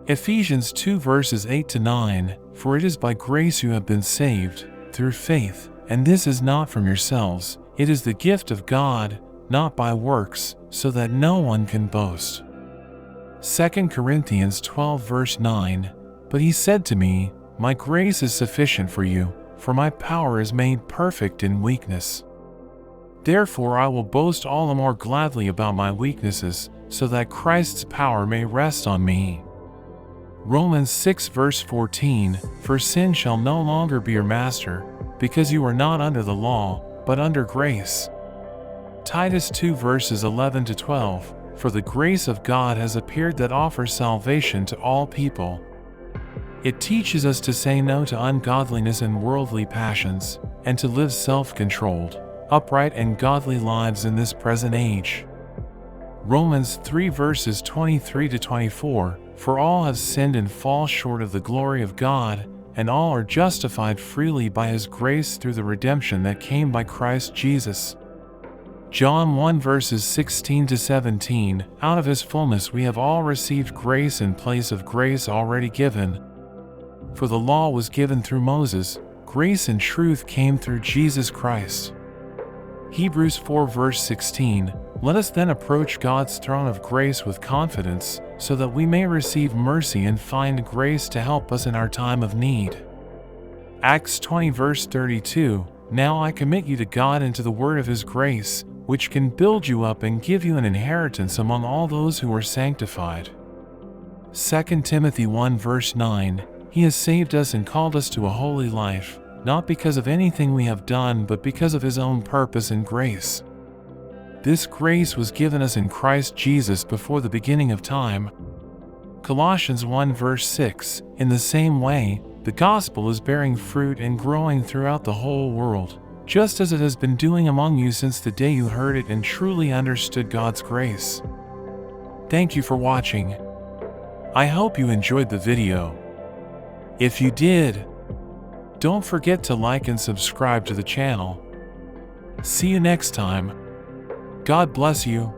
Ephesians 2 verses 8 to 9, For it is by grace you have been saved, through faith, and this is not from yourselves, it is the gift of God, not by works, so that no one can boast. 2 Corinthians 12 verse 9, But he said to me, My grace is sufficient for you, for my power is made perfect in weakness. Therefore I will boast all the more gladly about my weaknesses, so that Christ's power may rest on me. Romans 6 verse 14, For sin shall no longer be your master, because you are not under the law, but under grace. Titus 2 verses 11 to 12, For the grace of God has appeared that offers salvation to all people. It teaches us to say no to ungodliness and worldly passions, and to live self-controlled, upright and godly lives in this present age. Romans 3 verses 23 to 24, For all have sinned and fall short of the glory of God, and all are justified freely by His grace through the redemption that came by Christ Jesus. John 1 verses 16 to 17, Out of His fullness we have all received grace in place of grace already given. For the law was given through Moses, grace and truth came through Jesus Christ. Hebrews 4 verse 16, Let us then approach God's throne of grace with confidence, so that we may receive mercy and find grace to help us in our time of need. Acts 20 verse 32, Now I commit you to God and to the word of His grace, which can build you up and give you an inheritance among all those who are sanctified. 2 Timothy 1 verse 9, He has saved us and called us to a holy life, not because of anything we have done but because of His own purpose and grace. This grace was given us in Christ Jesus before the beginning of time. Colossians 1 verse 6, In the same way, the gospel is bearing fruit and growing throughout the whole world, just as it has been doing among you since the day you heard it and truly understood God's grace. Thank you for watching. I hope you enjoyed the video. If you did, don't forget to like and subscribe to the channel. See you next time. God bless you.